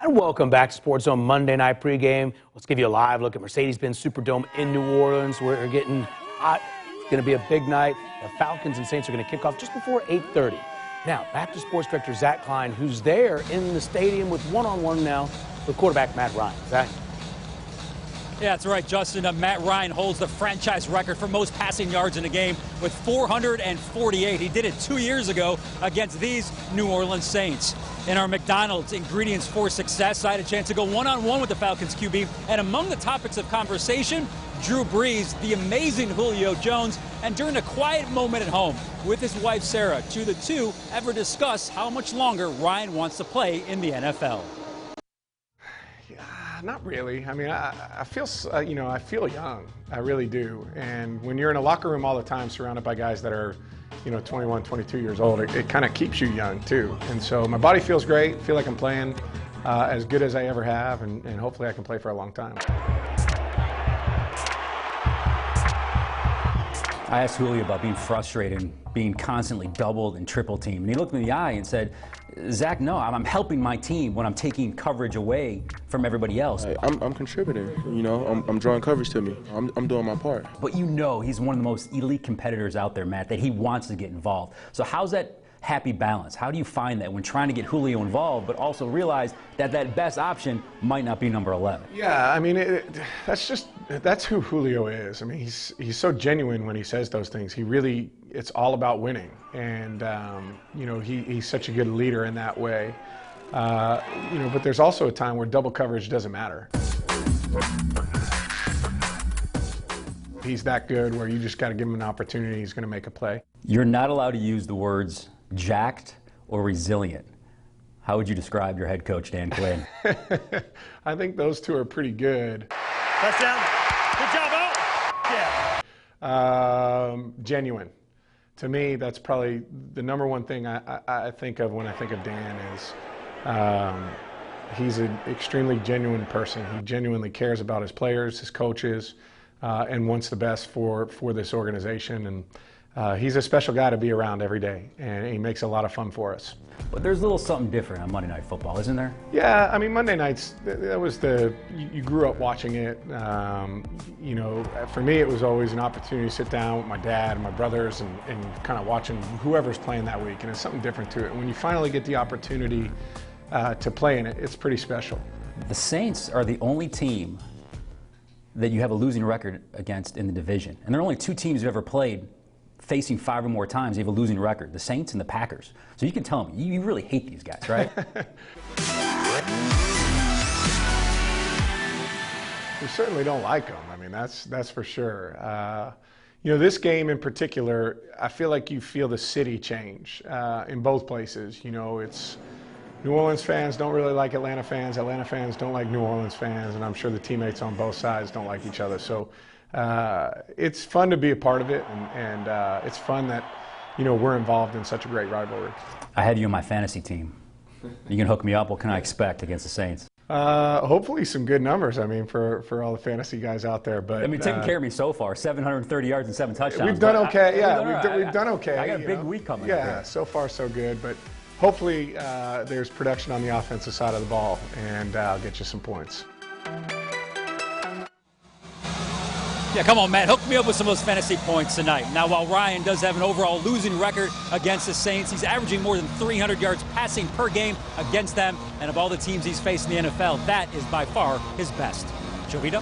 And welcome back to Sports Zone Monday night pregame. Let's give you a live look at Mercedes-Benz Superdome in New Orleans. We're getting hot. It's going to be a big night. The Falcons and Saints are going to kick off just before 8:30. Now, back to sports director Zach Klein, who's there in the stadium with one-on-one now with quarterback Matt Ryan. Zach? Yeah, that's right, Justin. Matt Ryan holds the franchise record for most passing yards in a game with 448. He did it 2 years ago against these New Orleans Saints. In our McDonald's Ingredients for Success, I had a chance to go one-on-one with the Falcons QB. And among the topics of conversation, Drew Brees, the amazing Julio Jones, and during a quiet moment at home with his wife Sarah, the two ever discuss how much longer Ryan wants to play in the NFL. Not really. I mean, I feel, I feel young. I really do. And when you're in a locker room all the time surrounded by guys that are, 21, 22 years old, it kind of keeps you young too. And so my body feels great. I feel like I'm playing as good as I ever have, and hopefully I can play for a long time. I asked Julio about being frustrated, being constantly doubled and triple teamed. And he looked me in the eye and said, Zach, no, I'm helping my team when I'm taking coverage away from everybody else. I'm contributing, I'm drawing coverage to me. I'm doing my part. But he's one of the most elite competitors out there, Matt, that he wants to get involved. So how's that happy balance? How do you find that when trying to get Julio involved, but also realize that that best option might not be number 11? Yeah, I mean, that's who Julio is. I mean, he's so genuine when he says those things. It's all about winning. And, he's such a good leader in that way. But there's also a time where double coverage doesn't matter. He's that good where you just got to give him an opportunity. He's going to make a play. You're not allowed to use the words jacked or resilient. How would you describe your head coach, Dan Klein? I think those two are pretty good. Touchdown. Good job, out. Genuine. To me, that's probably the number one thing I think of when I think of Dan is he's an extremely genuine person. He genuinely cares about his players, his coaches, and wants the best for this organization. And he's a special guy to be around every day, and he makes a lot of fun for us. But there's a little something different on Monday Night Football, isn't there? Yeah, I mean, Monday nights, that was you grew up watching it. For me, it was always an opportunity to sit down with my dad and my brothers and kind of watching whoever's playing that week, and it's something different to it. When you finally get the opportunity to play in it, it's pretty special. The Saints are the only team that you have a losing record against in the division. And there are only two teams you've ever played facing 5 or more times. You have a losing record, the Saints and the Packers. So you can tell them, you really hate these guys, right? We certainly don't like them. I mean, that's for sure. This game in particular, I feel like you feel the city change in both places. It's New Orleans fans don't really like Atlanta fans don't like New Orleans fans, and I'm sure the teammates on both sides don't like each other. So it's fun to be a part of it, and it's fun that we're involved in such a great rivalry. I had you on my fantasy team. You can hook me up. What can I expect against the Saints? Hopefully some good numbers. I mean, for all the fantasy guys out there. But taking care of me so far. 730 yards and 7 touchdowns. We've done okay. We've done okay. I got a big week coming. Yeah, so far so good. But hopefully there's production on the offensive side of the ball, and I'll get you some points. Yeah, come on, Matt. Hook me up with some of those fantasy points tonight. Now, while Ryan does have an overall losing record against the Saints, he's averaging more than 300 yards passing per game against them. And of all the teams he's faced in the NFL, that is by far his best. Jovito?